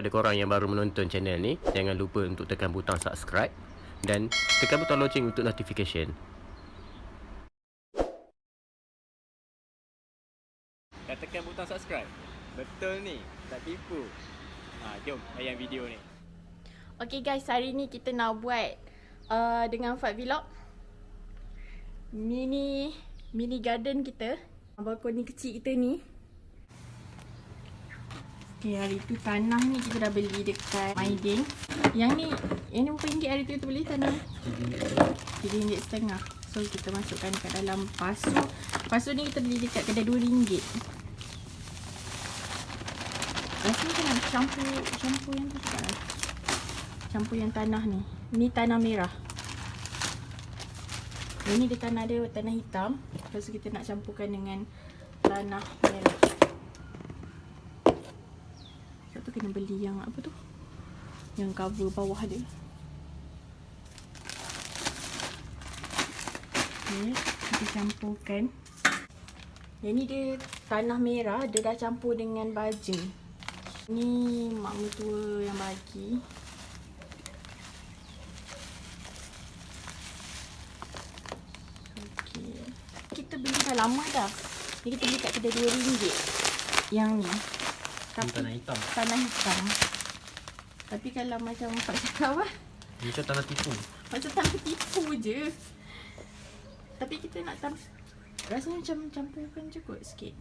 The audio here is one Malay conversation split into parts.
kepada korang yang baru menonton channel ni, jangan lupa untuk tekan butang subscribe dan tekan butang loceng untuk notification. Dah tekan butang subscribe? Betul ni, tak tipu. Jom layan video ni. Okay guys, hari ni kita nak buat dengan Fad Vlog mini garden kita. Balkoni kecil kita ni. Okay, hari tu tanah ni kita dah beli dekat Maidin. Yang ni berapa ringgit hari tu kita beli tanah? RM3.50. So kita masukkan kat dalam pasu. Pasu ni kita beli dekat kedai RM2. Rasanya kita nak campur yang tu juga lah. Campur yang tanah ni. Ni tanah merah. Ini dia tanah dia tanah hitam. Lepas tu kita nak campurkan dengan tanah merah. Sebab tu kena beli yang apa tu? Yang cover bawah dia. Okay, kita campurkan. Yang ni dia tanah merah, dia dah campur dengan baja. Ni mak mertua yang bagi. Kita beli dah lama dah. Ni kita beli kat kedai RM2. Yang ni. Tapi Tanah hitam. Tanah hitam. Tapi kalau macam Pak cakap apa? Macam tanah tipu. Macam tanah tipu je. Tapi kita nak rasanya macam campurkan je kot sikit.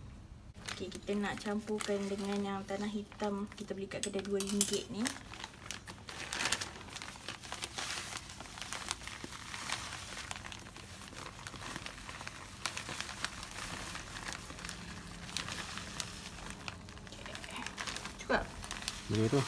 Okay, kita nak campurkan dengan yang tanah hitam kita beli kat kedai RM2 ni. Cukup? Boleh tu.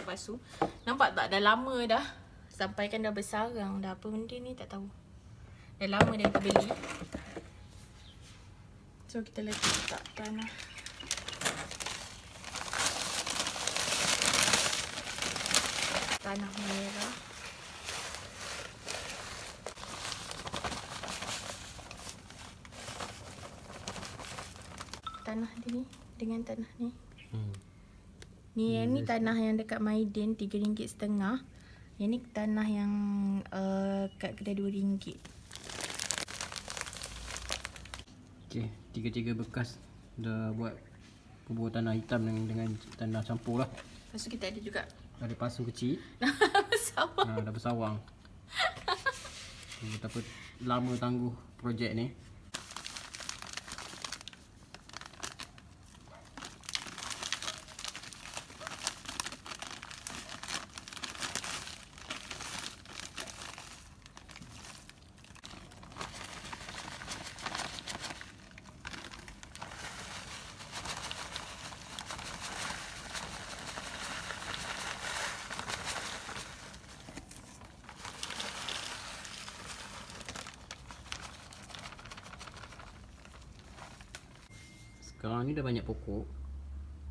Pasu. Nampak tak? Dah lama dah. Sampai kan dah bersarang dah. Apa benda ni tak tahu. Dah lama dah kita beli. So kita letak tanah. Tanah merah. Tanah dia ni dengan tanah ni. Ni tanah yang dekat Maidin RM3.50. Yang ni tanah yang kat kedai RM2. Okay, tiga-tiga bekas dah buat kubur tanah hitam dengan tanah campur lah. Lepas tu kita ada juga Ada pasu kecil. sawah. Dah bersawang. Betapa lama tangguh projek ni. Sekarang ni dah banyak pokok.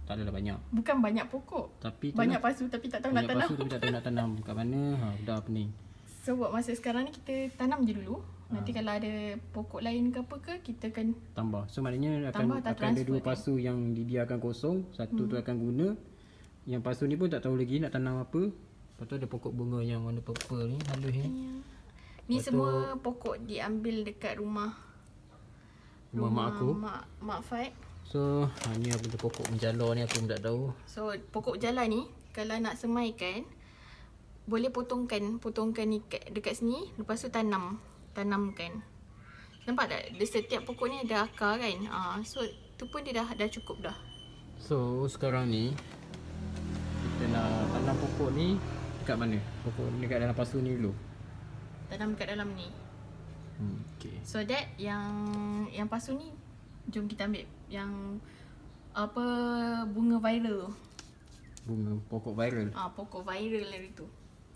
Tak adalah banyak. Bukan banyak pokok. Tapi banyak pasu tapi tak tahu nak tanam. Banyak pasu tapi tak tahu nak tanam kat mana. Dah pening. So buat masa sekarang ni kita tanam je dulu. Nanti kalau ada pokok lain ke apa ke kita akan Tambah. So maknanya tambah akan ada dua pasu yang dibiarkan kosong. Satu tu akan guna. Yang pasu ni pun tak tahu lagi nak tanam apa. Lepas tu ada pokok bunga yang warna purple ni. Halus ni. Ni semua pokok diambil dekat rumah mak aku. Mak Fad. So ni apa tu pokok menjalar ni aku pun tak tahu. So pokok jalan ni kalau nak semaikan boleh potongkan ni dekat sini, lepas tu tanamkan. Nampak tak? Dia setiap pokok ni ada akar kan. So tu pun dia dah cukup dah. So sekarang ni kita nak tanam pokok ni dekat mana? Pokok ni dekat dalam pasu ni dulu. Tanam dekat dalam ni. Okay. So that yang pasu ni jom kita ambil yang apa bunga viral tu. Bunga pokok viral. Pokok viral hari tu.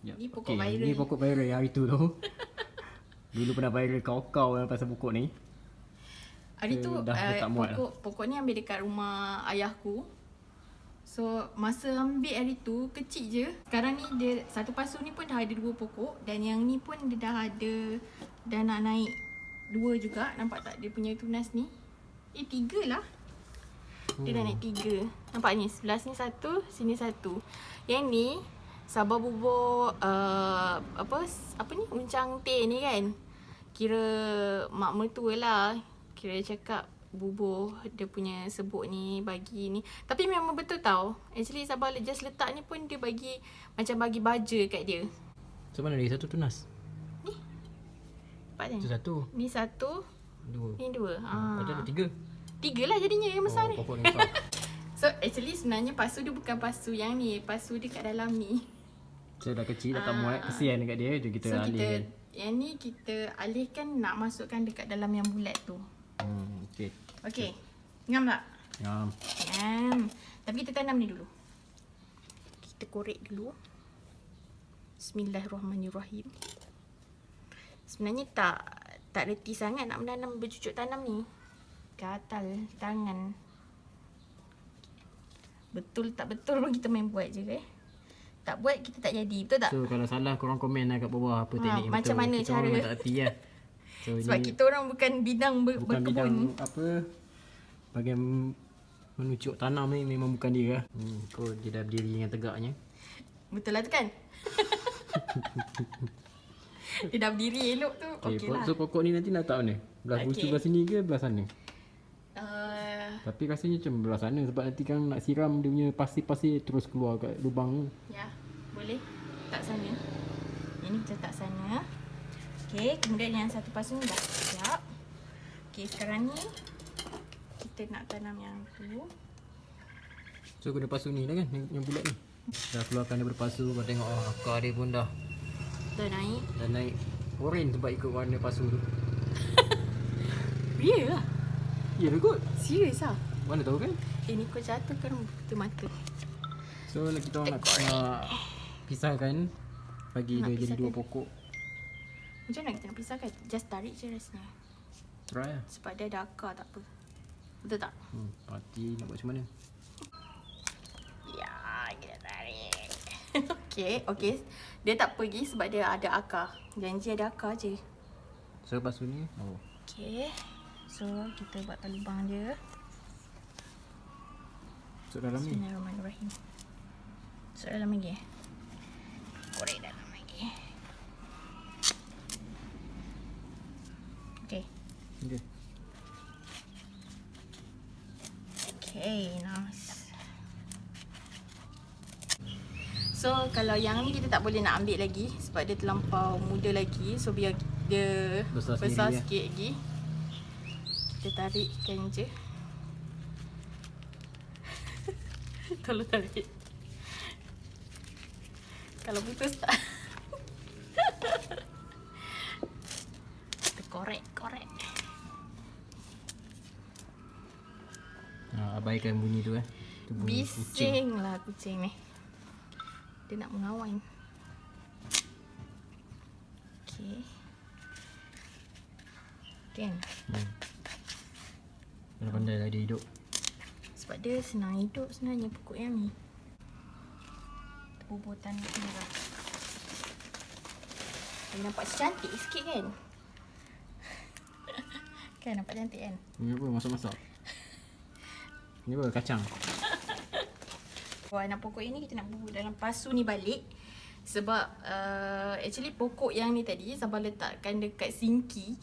Yep. Ni pokok viral. Ni pokok viral yang hari tu tu. Dulu pernah viral kau-kau pasal pokok ni. Hari tu dah tak muat pokok ni ambil dekat rumah ayahku. So masa ambil hari tu kecil je. Sekarang ni dia satu pasu ni pun dah ada 2 pokok. Dan yang ni pun dia dah nak naik 2 juga. Nampak tak dia punya tunas ni? 3 lah. Dia dah naik 3. Nampak ni, sebelah sini 1, sini 1. Yang ni Sabah bubur apa ni, uncang teh ni kan. Kira mak mertua lah. Kira cakap bubur dia punya sebut ni bagi ni. Tapi memang betul tau. Actually Sabah just letak ni pun dia bagi macam bagi baja kat dia. So mana lagi satu tunas? Nampak kan? Itu satu. Ni 1, 2. ni 2. Ada 3. 3 lah jadinya yang besar ni. Pokok ni besar. So actually sebenarnya pasu dia bukan pasu yang ni. Pasu dia kat dalam ni. So dah kecil dah tak muat. Kesian dekat dia. Jadi kita alihkan. Yang ni kita alihkan nak masukkan dekat dalam yang bulat tu. Okay. Okay. Ngam tak? Ngam. Ngam. Tapi kita tanam ni dulu. Kita korek dulu. Bismillahirrahmanirrahim. Sebenarnya tak reti sangat nak menanam bercucuk tanam ni. Gatal tangan. Betul tak betul pun kita main buat je Tak buat kita tak jadi. Betul tak? So kalau salah korang komen lah kat bawah apa teknik yang macam betul. mana Kita cara. orang tak erti lah. So Sebab ini kita orang bukan bidang bukan berkebun. bidang apa bahagian menucuk tanam ni memang bukan dia lah. Kau dia dah berdiri dengan tegaknya. Betul lah tu kan? Dia dah berdiri elok tu. Okay, Okey lah. so pokok ni nanti nak letak mana? Belah bucu belah sini ke belah sana? Tapi rasanya macam belah sana sebab nanti kan nak siram dia punya pasir-pasir terus keluar kat lubang tu. Ya, boleh. Tak sana. Ini kita letak sana. Okey, kemudian yang satu pasu ni dah siap. Okey, sekarang ni kita nak tanam yang tu. So guna pasu ni dah kan yang bulat ni. Dah keluarkan daripada pasu kau tengok akar dia pun dah Naik. naik oren sebab ikut warna pasu tu. Ya lah. Ya dah kot. Serius lah. Mana tahu kan? Ni kau jatuh kan mata-mata. So kita orang nak pisahkan bagi Nak dia jadi 2 pisahkan. pokok. Macam mana kita nak pisahkan? Just tarik je rasanya. Try lah. Sebab dia ada akar tak apa. Betul tak? Parti nak buat macam mana? Ya, kita tarik. Okey. Dia tak pergi sebab dia ada akar. Janji ada akar je. So pasu ni. Okey. So, kita buatkan lubang dia. Masuk dalam ni. Bismillahirrahmanirrahim. Masuk dalam lagi. Korek dalam lagi. Okey. Okay. Okay, nice. So, kalau yang ni kita tak boleh nak ambil lagi sebab dia terlampau muda lagi. So, biar dia Besar besar sendiri, sikit lagi. Kita tarikkan je. Tolong tarik. Kalau putus tak. Kita korek. Abaikan bunyi tu tu bunyi kucing. Bising lah kucing ni. Dia nak mengawan. Okay. Kan? Dah pandai lah dia hidup. Sebab dia senang hidup sebenarnya pokok yang ni. Bubur tanah merah. Dia nampak cantik sikit kan? Kan nampak cantik kan? Ni apa masak-masak? Ni apa kacang? Anak pokok ini kita nak bubur dalam pasu ni balik. Sebab actually pokok yang ni tadi Sabah letakkan dekat sinki.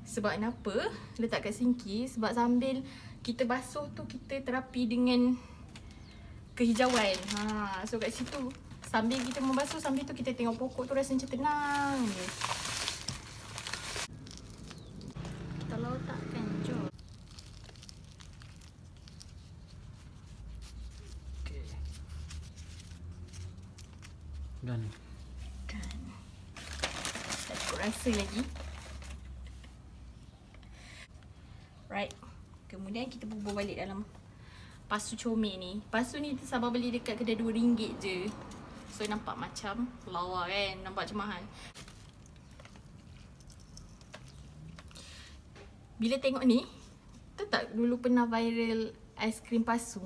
Sebab kenapa letak kat sinki? Sebab sambil kita basuh tu kita terapi dengan kehijauan. So kat situ sambil kita membasuh, sambil tu kita tengok pokok tu rasa macam tenang je. Kita letakkan jom. Okay. Dan Kan. Tak cukup rasa lagi. Right. Kemudian kita bubur balik dalam pasu comel ni. Pasu ni Sabah beli dekat kedai RM2 je. So nampak macam lawa kan. Nampak macam mahal. Bila tengok ni, tahu tak dulu pernah viral aiskrim pasu?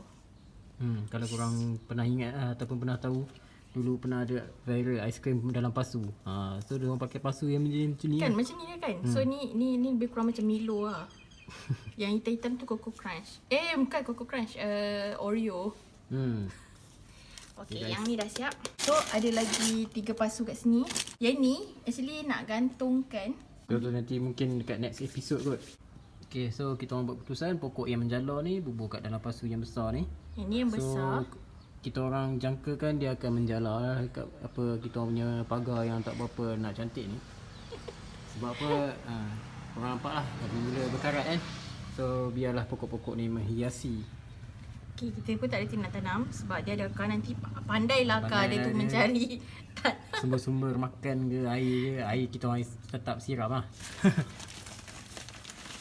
Kalau korang pernah ingat ataupun pernah tahu, dulu pernah ada viral aiskrim dalam pasu. So dia orang pakai pasu yang macam ni. Kan macam ni dia kan. So ni lebih kurang macam Milo lah. Yang hitam-hitam tu Coco Crunch. Bukan Coco Crunch, Oreo. Okay, yang ni dah siap. So ada lagi 3 pasu kat sini. Yang ni actually nak gantungkan. So nanti mungkin dekat next episode kot. Okay, so kita orang buat keputusan pokok yang menjala ni bubuh kat dalam pasu yang besar ni. Yang ni yang besar. So kita orang jangkakan dia akan menjala lah kat apa kita orang punya pagar yang tak berapa nak cantik ni. Sebab apa? Korang nampak lah mula berkarat kan. So biarlah pokok-pokok ni menghiasi. Okay, kita pun tak ada nak tanam sebab dia ada akar nanti. Pandailah akar dia tu mencari sumber-sumber makan ke air ke. Air kita orang tetap siram lah.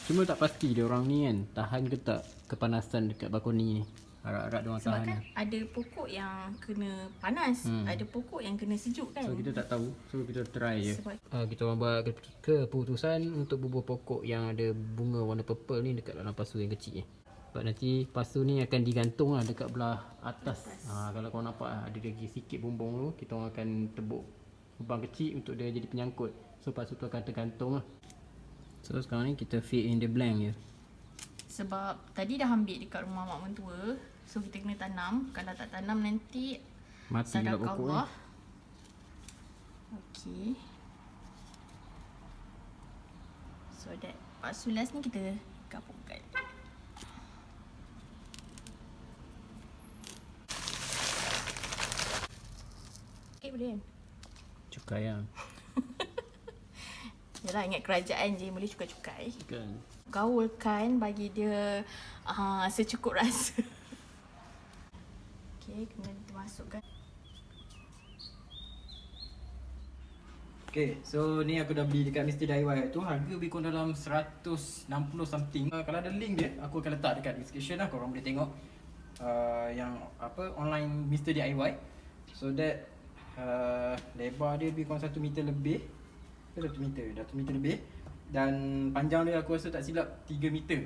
Cuma tak pasti dia orang ni kan tahan ke tak kepanasan dekat balkoni ni. Harap-harap dia orang sebab tahan kan lah. ada pokok yang kena panas, ada pokok yang kena sejuk kan. So kita tak tahu. So kita try je. Sebab Kita orang buat keputusan untuk bubuh pokok yang ada bunga warna purple ni dekat dalam pasu yang kecil ni. Sebab nanti pasu ni akan digantung lah dekat belah atas. Kalau korang nampak ada lagi sikit bumbung tu, kita orang akan tebuk lubang kecil untuk dia jadi penyangkut. So pasu tu akan tergantung lah. So sekarang ni kita fill in the blank je. sebab tadi dah ambil dekat rumah mak mentua. So kita kena tanam. Kalau tak tanam nanti Mati pula pokok ni. sadaqallah. Okay. So that pasu last ni kita gabungkan. Okay, boleh kan? Cukai lah. Yalah, ingat kerajaan je boleh cukai-cukai. Kan. Gaulkan bagi dia secukup rasa. Okay, kena masukkan. Okay, so ni aku dah beli dekat Mr. DIY tu. Harga lebih kurang dalam 160 something. Kalau ada link dia, aku akan letak dekat description lah. Korang boleh tengok yang apa online Mr. DIY. So that lebar dia lebih kurang 1 meter lebih. 1 meter, dah 1 meter lebih. Dan panjang dia aku rasa tak silap 3 meter.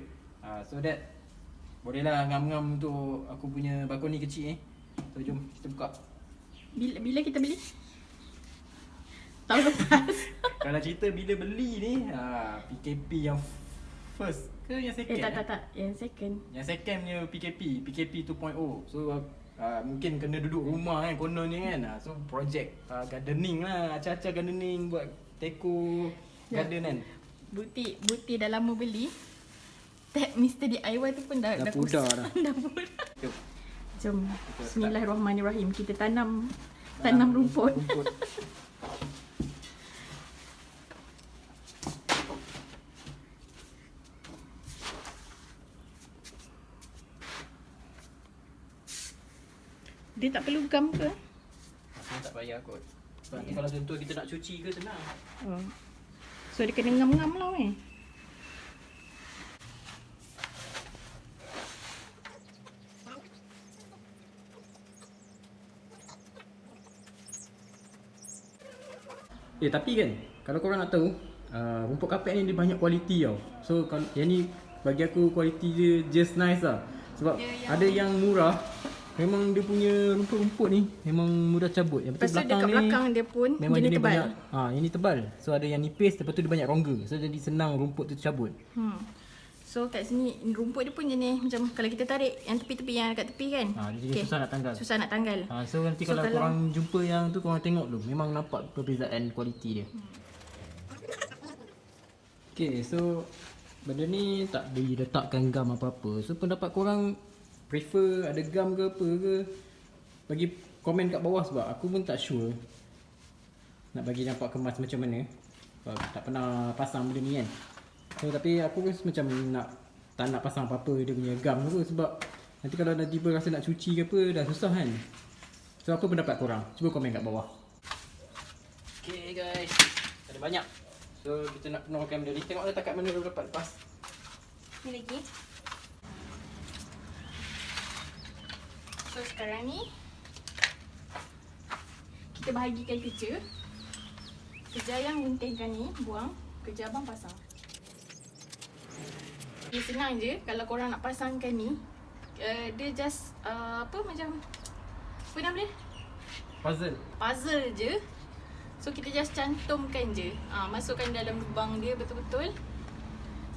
So that bolehlah ngam-ngam untuk aku punya balkoni kecil ni. So jom kita buka. Bila kita beli? Tahun lepas. Kalau cerita bila beli ni, PKP yang first ke yang second? Tak. Yang second. Yang second punya PKP 2.0. So mungkin kena duduk rumah kan kononnya kan. So project gardening lah, acah-acah gardening buat teko garden kan. Bukti dah lama beli. Tag Mr. DIY tu pun dah pudar kusam. dah. Dah pudar. Jom. Jom. Bismillahirrahmanirrahim. Kita tanam rumput. Dia tak perlu gam ke? Rasanya tak payah kot. Sebab nanti kalau contoh kita nak cuci ke senang. Oh. So dia kena ngam-ngam lah eh. Tapi kan kalau korang nak tahu rumput kapet ni dia banyak kualiti tau. So kalau yang ni bagi aku kualiti dia just nice lah. Sebab ada yang murah. Memang dia punya rumput-rumput ni memang mudah cabut. Yang Lepas tu dekat belakang dia pun memang jenis jenis tebal. banyak. Yang ni tebal. So ada yang nipis, lepas tu dia banyak rongga. So jadi senang rumput tu cabut. So kat sini rumput dia pun jenis macam kalau kita tarik yang tepi-tepi yang dekat tepi kan. Dia jadi susah nak tanggal. Susah nak tanggal. So nanti kalau korang jumpa yang tu korang tengok dulu. Memang nampak perbezaan kualiti dia. Okay, so benda ni tak diletakkan gam apa-apa. So pendapat korang prefer ada gam ke apa ke? Bagi komen kat bawah sebab aku pun tak sure nak bagi nampak kemas macam mana. Sebab tak pernah pasang benda ni kan. So tapi aku rasa macam tak nak pasang apa-apa dia punya gam tu sebab nanti kalau dah tiba rasa nak cuci ke apa dah susah kan. So apa pendapat korang? Cuba komen kat bawah. Okay guys, ada banyak. So kita nak penuhkan benda ni. Tengok takat mana dah dapat lepas. Ni lagi. So sekarang ni kita bahagikan kerja. Kerja yang guntingkan ni buang, kerja abang pasang. Dia senang je kalau korang nak pasangkan ni. Dia just apa macam apa nama dia? Puzzle je. So kita just cantumkan je. Masukkan dalam lubang dia betul-betul.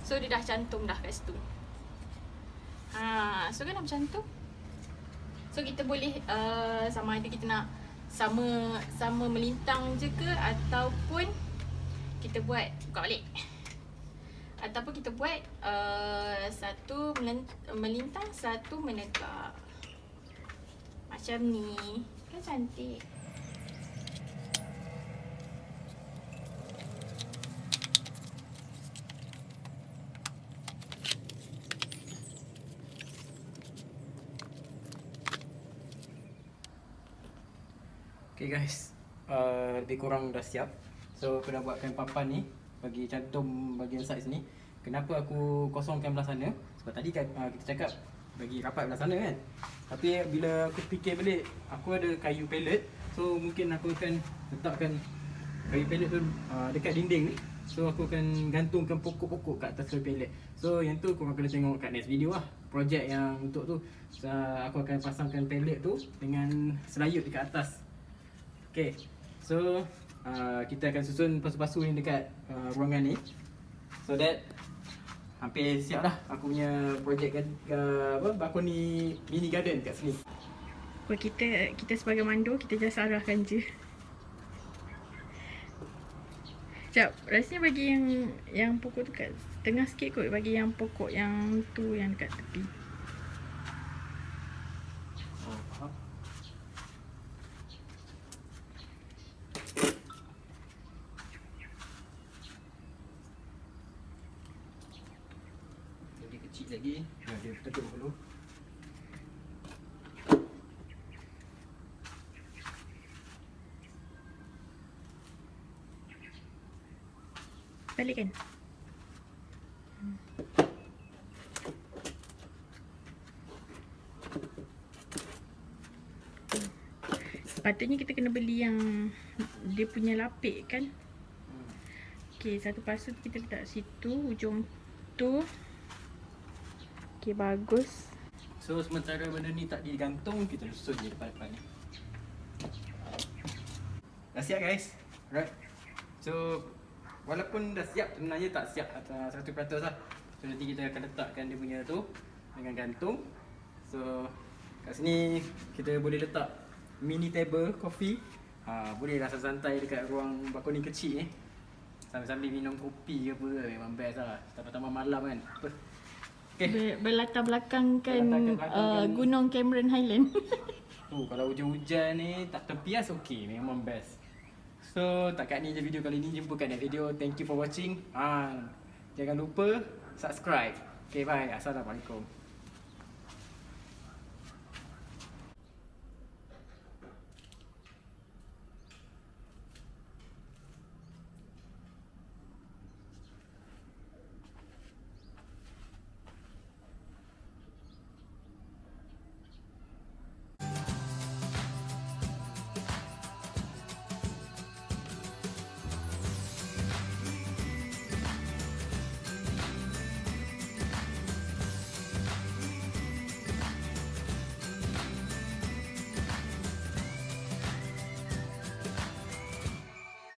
So dia dah cantum dah kat situ. So kan dah bercantum. So kita boleh sama ada kita nak sama melintang je ke, ataupun kita buat buka balik. Ataupun kita buat satu melintang, satu menegak. Macam ni. Kan cantik. Okay guys, lebih kurang dah siap. So aku dah buatkan papan ni bagi cantum bahagian side sini. Kenapa aku kosongkan belah sana? Sebab tadi kan kita cakap bagi rapat belah sana kan. Tapi bila aku fikir balik, aku ada kayu pallet. So mungkin aku akan letakkan kayu pallet tu dekat dinding ni. So aku akan gantungkan pokok-pokok kat atas kayu pallet. So yang tu korang kena tengok kat next video lah. Projek yang untuk tu, aku akan pasangkan pallet tu dengan selayut dekat atas. Okay, so kita akan susun pasu-pasu yang dekat ruangan ni. So that hampir siap dah aku punya projek balkoni mini garden kat sini. Kalau kita sebagai mandor, kita just arahkan je. Sekejap, rasanya bagi yang pokok tu kat tengah sikit kot. Bagi yang pokok yang tu yang dekat tepi. Faham? Jadi kecil lagi, dia tetuk dulu. Balik kan? Sepatutnya kita kena beli yang dia punya lapik kan. Okay, satu pasu kita letak situ, ujung tu. Okay, bagus. So sementara benda ni tak digantung, kita susun je depan-depan ni. Dah siap guys. Alright. So walaupun dah siap, sebenarnya tak siap 100% lah. So nanti kita akan letakkan dia punya tu dengan gantung. So kat sini kita boleh letak mini table coffee. Boleh rasa santai dekat ruang balkoni kecil ni. Sambil-sambil minum kopi ke apa, memang best lah. Tambah-tambah malam kan. Okay. Berlatar belakangkan Gunung Cameron Highland. Kalau hujan-hujan ni tak terpias, okey, memang best. So takat ni je video kali ni. Jumpa kat next video. Thank you for watching. Jangan lupa subscribe. Okay, bye. Assalamualaikum.